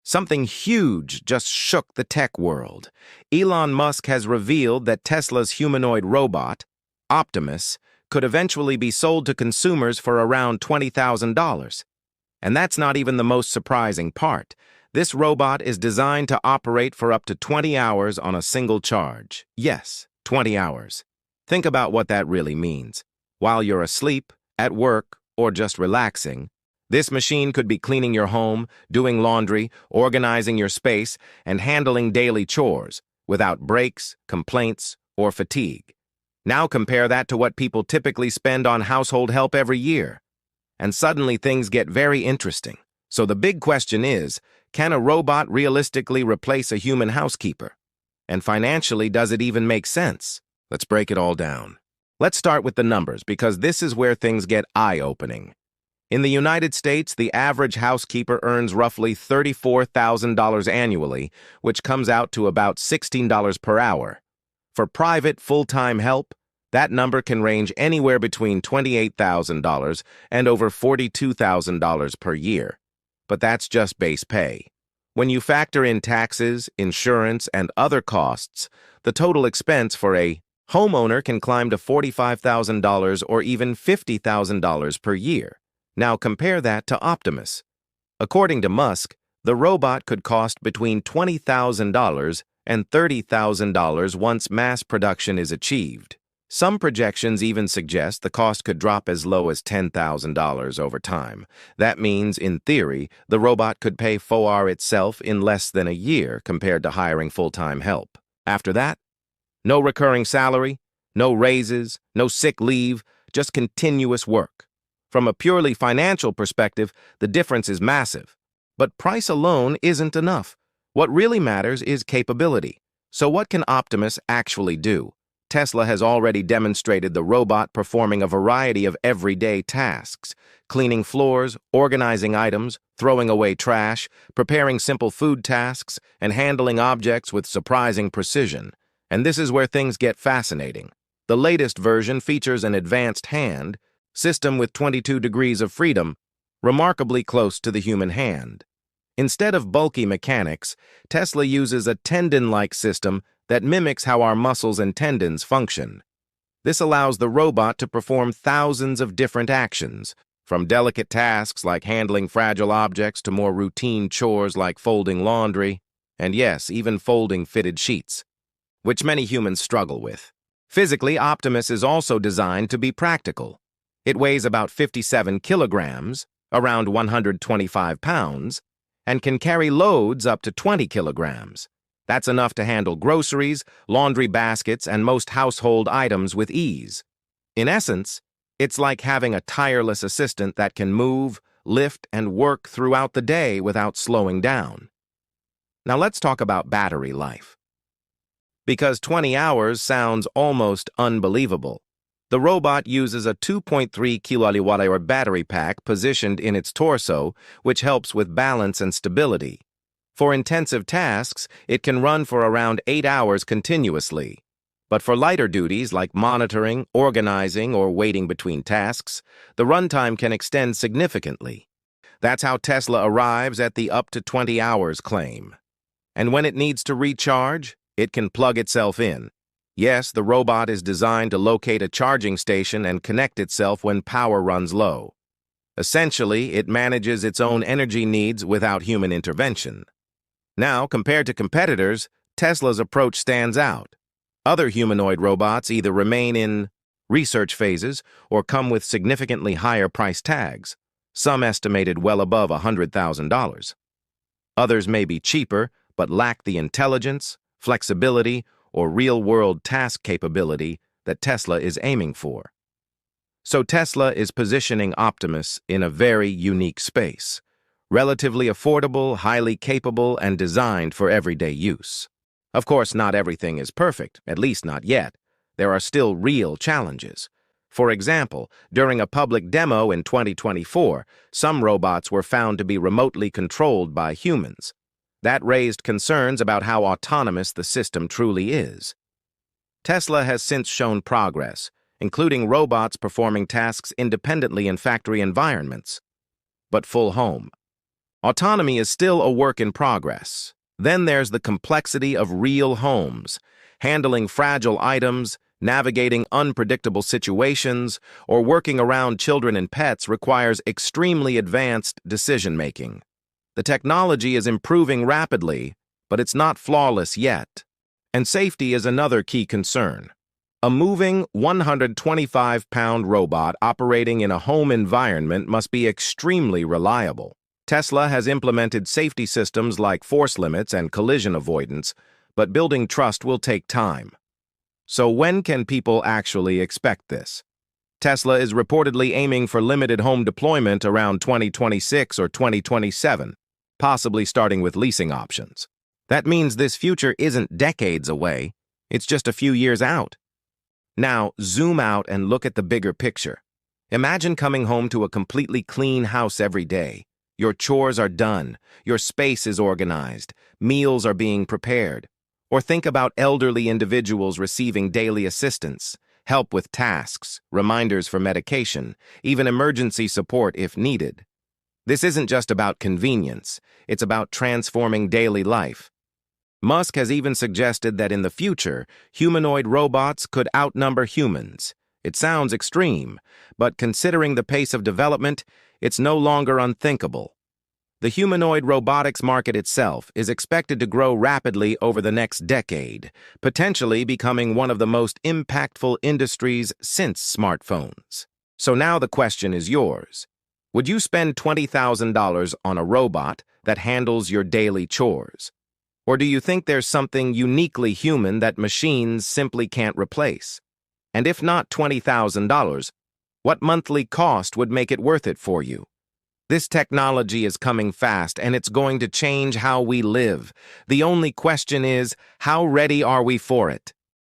Something huge just shook the tech world. Elon Musk has revealed that Tesla's humanoid robot, Optimus, could eventually be sold to consumers for around $20,000. And that's not even the most surprising part. This robot is designed to operate for up to 20 hours on a single charge. Yes, 20 hours. Think about what that really means. While you're asleep, at work, or just relaxing, this machine could be cleaning your home, doing laundry, organizing your space, and handling daily chores without breaks, complaints, or fatigue. Now compare that to what people typically spend on household help every year. And suddenly things get very interesting. So the big question is, can a robot realistically replace a human housekeeper? And financially, does it even make sense? Let's break it all down. Let's start with the numbers, because this is where things get eye-opening. In the United States, the average housekeeper earns roughly $34,000 annually, which comes out to about $16 per hour. For private, full-time help, that number can range anywhere between $28,000 and over $42,000 per year. But that's just base pay. When you factor in taxes, insurance, and other costs, the total expense for a homeowner can climb to $45,000 or even $50,000 per year. Now compare that to Optimus. According to Musk, the robot could cost between $20,000 and $30,000 once mass production is achieved. Some projections even suggest the cost could drop as low as $10,000 over time. That means, in theory, the robot could pay for itself in less than a year compared to hiring full-time help. After that, no recurring salary, no raises, no sick leave, just continuous work. From a purely financial perspective, the difference is massive. But price alone isn't enough. What really matters is capability. So what can Optimus actually do? Tesla has already demonstrated the robot performing a variety of everyday tasks: cleaning floors, organizing items, throwing away trash, preparing simple food tasks, and handling objects with surprising precision. And this is where things get fascinating. The latest version features an advanced hand system with 22 degrees of freedom, remarkably close to the human hand. Instead of bulky mechanics, Tesla uses a tendon-like system that mimics how our muscles and tendons function. This allows the robot to perform thousands of different actions, from delicate tasks like handling fragile objects to more routine chores like folding laundry, and yes, even folding fitted sheets, which many humans struggle with. Physically, Optimus is also designed to be practical. It weighs about 57 kilograms, around 125 pounds, and can carry loads up to 20 kilograms. That's enough to handle groceries, laundry baskets, and most household items with ease. In essence, it's like having a tireless assistant that can move, lift, and work throughout the day without slowing down. Now let's talk about battery life. Because 20 hours sounds almost unbelievable, the robot uses a 2.3 kWh battery pack positioned in its torso, which helps with balance and stability. For intensive tasks, it can run for around 8 hours continuously. But for lighter duties like monitoring, organizing, or waiting between tasks, the runtime can extend significantly. That's how Tesla arrives at the up to 20 hours claim. And when it needs to recharge, it can plug itself in. Yes, the robot is designed to locate a charging station and connect itself when power runs low. Essentially, it manages its own energy needs without human intervention. Now, compared to competitors, Tesla's approach stands out. Other humanoid robots either remain in research phases or come with significantly higher price tags, some estimated well above $100,000. Others may be cheaper but lack the intelligence, flexibility, or real-world task capability that Tesla is aiming for. So Tesla is positioning Optimus in a very unique space, relatively affordable, highly capable, and designed for everyday use. Of course, not everything is perfect, at least not yet. There are still real challenges. For example, during a public demo in 2024, some robots were found to be remotely controlled by humans. That raised concerns about how autonomous the system truly is. Tesla has since shown progress, including robots performing tasks independently in factory environments. But full home Autonomy is still a work in progress. Then there's the complexity of real homes, handling fragile items, navigating unpredictable situations, or working around children and pets requires extremely advanced decision-making. The technology is improving rapidly, but it's not flawless yet. And safety is another key concern. A moving 125-pound robot operating in a home environment must be extremely reliable. Tesla has implemented safety systems like force limits and collision avoidance, but building trust will take time. So when can people actually expect this? Tesla is reportedly aiming for limited home deployment around 2026 or 2027, possibly starting with leasing options. That means this future isn't decades away, it's just a few years out. Now, zoom out and look at the bigger picture. Imagine coming home to a completely clean house every day. Your chores are done, your space is organized, meals are being prepared. Or think about elderly individuals receiving daily assistance, help with tasks, reminders for medication, even emergency support if needed. This isn't just about convenience, it's about transforming daily life. Musk has even suggested that in the future, humanoid robots could outnumber humans. It sounds extreme, but considering the pace of development, it's no longer unthinkable. The humanoid robotics market itself is expected to grow rapidly over the next decade, potentially becoming one of the most impactful industries since smartphones. So now the question is yours. Would you spend $20,000 on a robot that handles your daily chores? Or do you think there's something uniquely human that machines simply can't replace? And if not $20,000, what monthly cost would make it worth it for you? This technology is coming fast, and it's going to change how we live. The only question is, how ready are we for it?